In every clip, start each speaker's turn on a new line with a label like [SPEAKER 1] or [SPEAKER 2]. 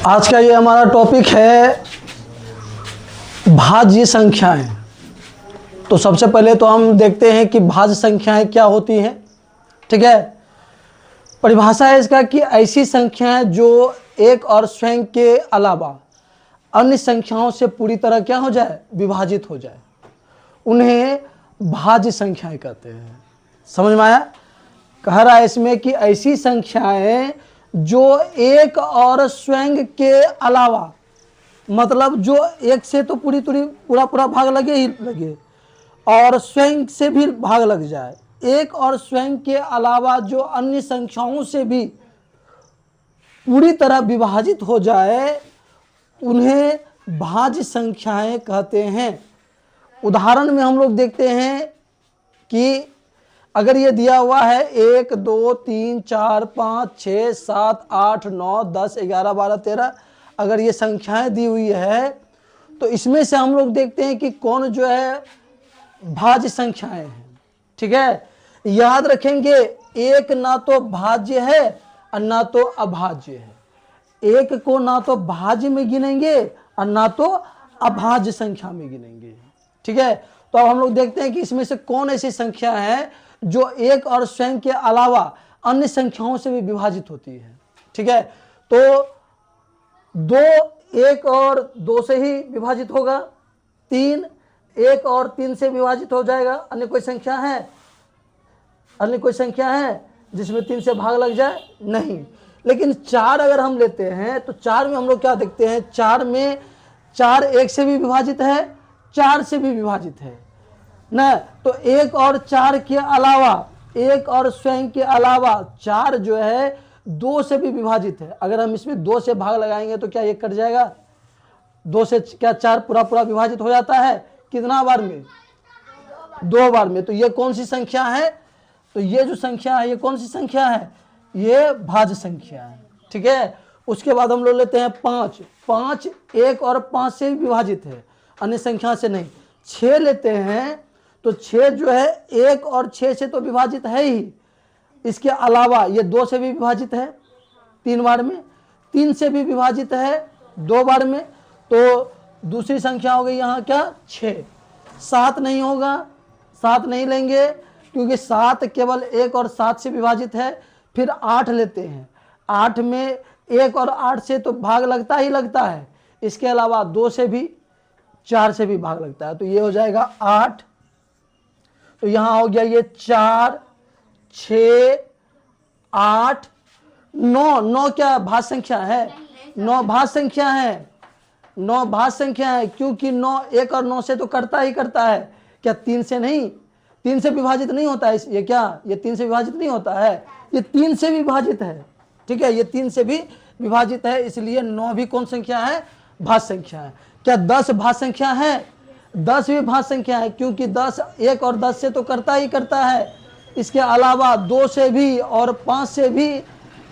[SPEAKER 1] आज का ये हमारा टॉपिक है भाज्य संख्याएं। तो सबसे पहले तो हम देखते हैं कि भाज्य संख्याएं क्या होती हैं। ठीक है, परिभाषा है इसका कि ऐसी संख्याएं जो एक और स्वयं के अलावा अन्य संख्याओं से पूरी तरह क्या हो जाए, विभाजित हो जाए, उन्हें भाज्य संख्याएं कहते हैं। समझ में आया? कह रहा है इसमें कि ऐसी संख्याएं जो एक और स्वयं के अलावा, मतलब जो एक से तो पूरा भाग लगे ही लगे और स्वयं से भी भाग लग जाए, एक और स्वयं के अलावा जो अन्य संख्याओं से भी पूरी तरह विभाजित हो जाए, उन्हें भाज्य संख्याएं कहते हैं। उदाहरण में हम लोग देखते हैं कि अगर ये दिया हुआ है 1 2 3 4 5 6 7 8 9 10 11 12 13, अगर ये संख्याएं दी हुई है तो इसमें से हम लोग देखते हैं कि कौन जो है भाज्य संख्याएं हैं। ठीक है, याद रखेंगे एक ना तो भाज्य है और ना तो अभाज्य है। एक को ना तो भाज्य में गिनेंगे और ना तो अभाज्य संख्या में गिनेंगे। ठीक है, तो अब हम लोग देखते हैं कि इसमें से कौन ऐसी संख्या है जो एक और स्वयं के अलावा अन्य संख्याओं से भी विभाजित होती है। ठीक है, तो 2 1 और 2 से ही विभाजित होगा, 3 1 और 3 से विभाजित हो जाएगा। अन्य कोई संख्या है? अन्य कोई संख्या है जिसमें 3 से भाग लग जाए? नहीं। लेकिन 4 अगर हम लेते हैं तो 4 में हम लोग क्या देखते हैं, 4 में 4 1 से भी विभाजित है, 4 से भी विभाजित है ना। तो 1 और 4 के अलावा, 1 और स्वयं के अलावा 4 जो है 2 से भी विभाजित है। अगर हम इसमें 2 से भाग लगाएंगे तो क्या ये कट जाएगा? 2 से क्या 4 पूरा विभाजित हो जाता है? कितना बार में? 2 बार में। तो ये कौन सी संख्या है? तो ये जो संख्या है ये कौन सी संख्या है? ये भाज्य संख्या है। ठीक है, उसके बाद हम लोग लेते हैं 5। 5 1 और 5 से भी विभाजित है, अन्य संख्या से नहीं। 6 लेते हैं तो 6 जो है 1 और 6 से तो विभाजित है ही, इसके अलावा ये 2 से भी विभाजित है 3 बार में, 3 से भी विभाजित है 2 बार में। तो दूसरी संख्या हो गई यहाँ क्या? 6। 7 नहीं होगा, 7 नहीं लेंगे क्योंकि 7 केवल 1 और 7 से विभाजित है। फिर 8 लेते हैं, 8 में 1 और 8 से तो भाग लगता ही लगता है, इसके अलावा 2 से भी 4 से भी भाग लगता है। तो ये हो जाएगा 8। तो यहां हो गया ये 4 6 8 9। 9 क्या भाज्य संख्या है? 9 भाज्य संख्या है, 9 भाज्य संख्या है क्योंकि 9 1 और 9 से तो करता ही करता है। क्या 3 से नहीं? 3 से विभाजित नहीं होता है ये? क्या ये 3 से विभाजित नहीं होता है? ये 3 से विभाजित है। ठीक है, ये 3 से भी विभाजित है, इसलिए 9 भी कौन संख्या है? भाज्य संख्या है। क्या 10 भाज्य संख्या है? 10 भी भाज्य संख्या है क्योंकि 10 1 और 10 से तो करता ही करता है, इसके अलावा 2 से भी और 5 से भी,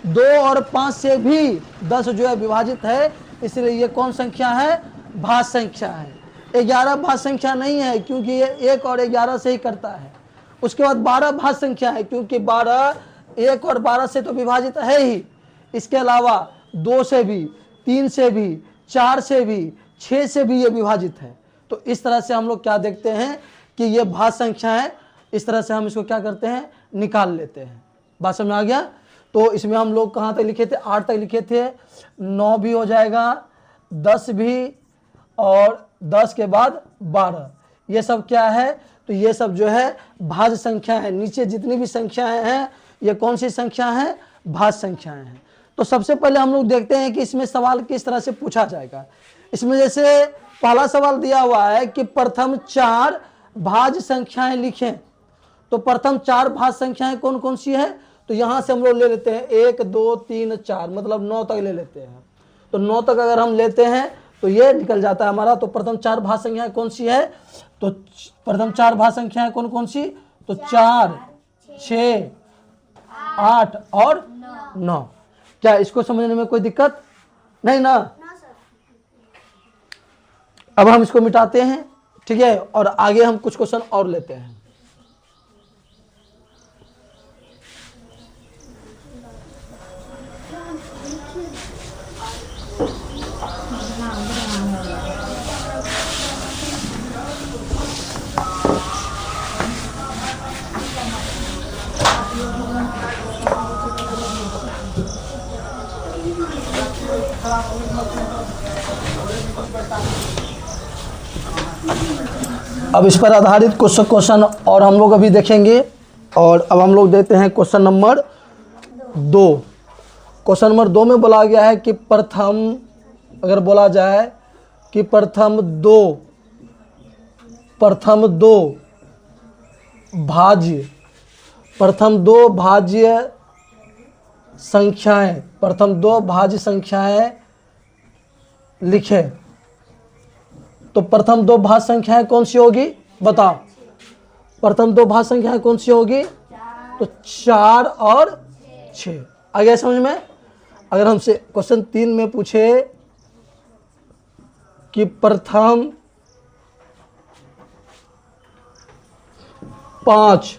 [SPEAKER 1] 2 और 5 से भी 10 जो है विभाजित है, इसलिए ये कौन संख्या है? भाज्य संख्या है। 11 भाज्य संख्या नहीं है क्योंकि ये 1 और 11 से ही करता है। उसके बाद 12 भाज्य संख्या है क्योंकि 12 1 और 12 से तो विभाजित है ही, इसके अलावा 2 से भी, 3 से भी, 4 से भी, 6 से भी ये विभाजित है। तो इस तरह से हम लोग क्या देखते हैं कि ये भाज्य संख्या है, इस तरह से हम इसको क्या करते हैं? निकाल लेते हैं। बात समझ में आ गया? तो इसमें हम लोग कहाँ तक लिखे थे? 8 तक लिखे थे। 9 भी हो जाएगा, 10 भी, और 10 के बाद 12। ये सब क्या है? तो ये सब जो है भाज्य संख्या है। नीचे जितनी भी संख्याएं हैं ये कौन सी संख्या है? भाज्य संख्याएं हैं। तो सबसे पहले हम लोग देखते हैं कि इसमें सवाल किस तरह से पूछा जाएगा। इसमें जैसे पहला सवाल दिया हुआ है कि प्रथम 4 भाज्य संख्याएं लिखें, तो प्रथम 4 भाज्य संख्याएं कौन कौन सी है? तो यहां से हम लोग ले लेते हैं 1 2 3 4, मतलब 9 तक ले लेते हैं। तो 9 तक अगर हम लेते हैं तो ये निकल जाता है हमारा। तो प्रथम 4 भाज्य संख्याएं कौन सी है? तो प्रथम 4 भाज्य संख्याएं कौन कौन सी? तो 4 6 8 और 9। क्या इसको समझने में कोई दिक्कत नहीं ना? अब हम इसको मिटाते हैं। ठीक है, और आगे हम कुछ क्वेश्चन और लेते हैं। अब इस पर आधारित कुछ क्वेश्चन और हम लोग अभी देखेंगे। और अब हम लोग देते हैं क्वेश्चन नंबर 2। क्वेश्चन नंबर 2 में बोला गया है कि प्रथम, अगर बोला जाए कि प्रथम दो भाज्य संख्याएं लिखें। तो प्रथम दो भाज्य संख्याएं कौन सी होगी, बताओ। प्रथम दो भाज्य संख्याएं कौन सी होगी? तो 4 और 6। आ गया समझ में? अगर हमसे क्वेश्चन 3 में पूछे कि प्रथम 5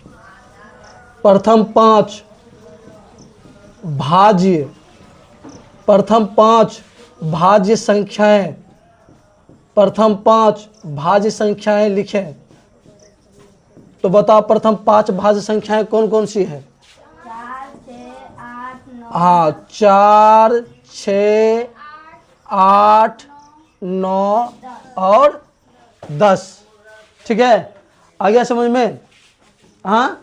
[SPEAKER 1] भाज्य संख्याएं लिखें। तो बताओ प्रथम 5 भाज्य संख्याएं कौन कौन सी है?
[SPEAKER 2] 4, 6, 8, 9।
[SPEAKER 1] हाँ, 4, 6, 8, 9 और 10। ठीक है, आ गया समझ में? हाँ,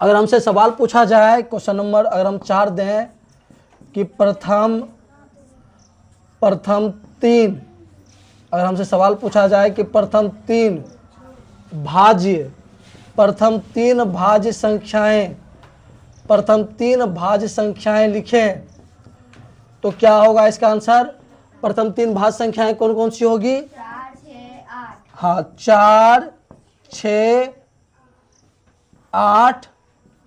[SPEAKER 1] अगर हमसे सवाल पूछा जाए, क्वेश्चन नंबर अगर हम 4 दें कि प्रथम 3, अगर हमसे सवाल पूछा जाए कि प्रथम 3 भाज्य संख्याएं लिखें। तो क्या होगा इसका आंसर? प्रथम 3 भाज्य संख्याएं कौन कौन सी होगी?
[SPEAKER 2] 4, 6, 8।
[SPEAKER 1] हाँ, 4, 6, 8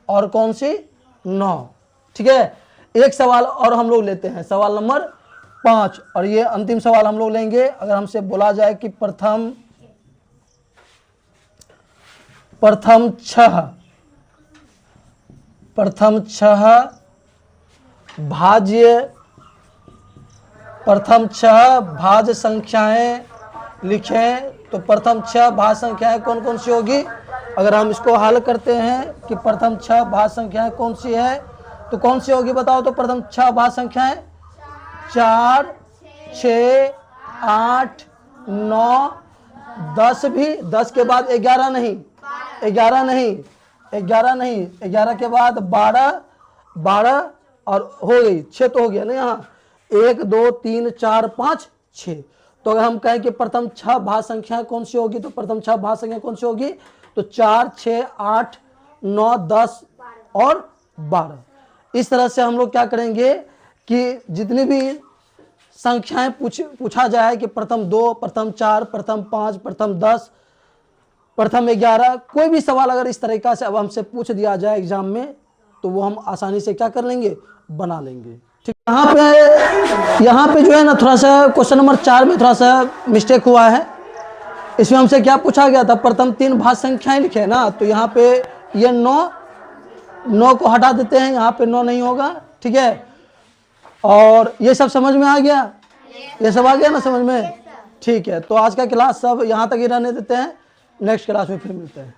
[SPEAKER 1] और कौन सी? 9। ठीक है, एक सवाल और हम लोग लेते हैं, सवाल नंबर 5, और ये अंतिम सवाल हम लोग लेंगे। अगर हमसे बोला जाए कि प्रथम 6 भाज्य संख्याएं लिखें। तो प्रथम 6 भाज्य संख्याएं कौन कौन सी होगी? अगर हम इसको हल करते हैं कि प्रथम 6 भाज्य संख्याएं कौन सी है, तो कौन सी होगी बताओ। तो प्रथम 6 भाज्य संख्याएं 4, 6, 8, 9, 10 भी, 10 के बाद 11 नहीं, 11 के बाद 12 और हो गई 6 तो हो गया ना यहाँ, 1, 2, 3, 4, 5, 6। तो अगर हम कहें कि प्रथम 6 भाज्य संख्याएं कौन सी होगी, तो प्रथम 6 भाज्य संख्या कौन सी होगी? तो 4, 6, 8, 9, 10 और 12। इस तरह से हम लोग क्या करेंगे कि जितनी भी संख्याएं पूछा जाए कि प्रथम 2, प्रथम 4, प्रथम 5, प्रथम 10, प्रथम 11, कोई भी सवाल अगर इस तरीका से अब हमसे पूछ दिया जाए एग्जाम में, तो वो हम आसानी से क्या कर लेंगे, बना लेंगे। ठीक, यहाँ पे जो है ना, थोड़ा सा क्वेश्चन नंबर 4 में थोड़ा सा मिस्टेक हुआ है। इसमें हमसे क्या पूछा गया था? प्रथम 3 भाज्य संख्याएं लिखे ना, तो यहाँ पे ये 9 को हटा देते हैं, यहाँ पे 9 नहीं होगा। ठीक है, और ये सब समझ में आ गया? ये सब आ गया ना समझ में? ठीक है, तो आज का क्लास सब यहाँ तक ही रहने देते हैं, नेक्स्ट क्लास में फिर मिलते हैं।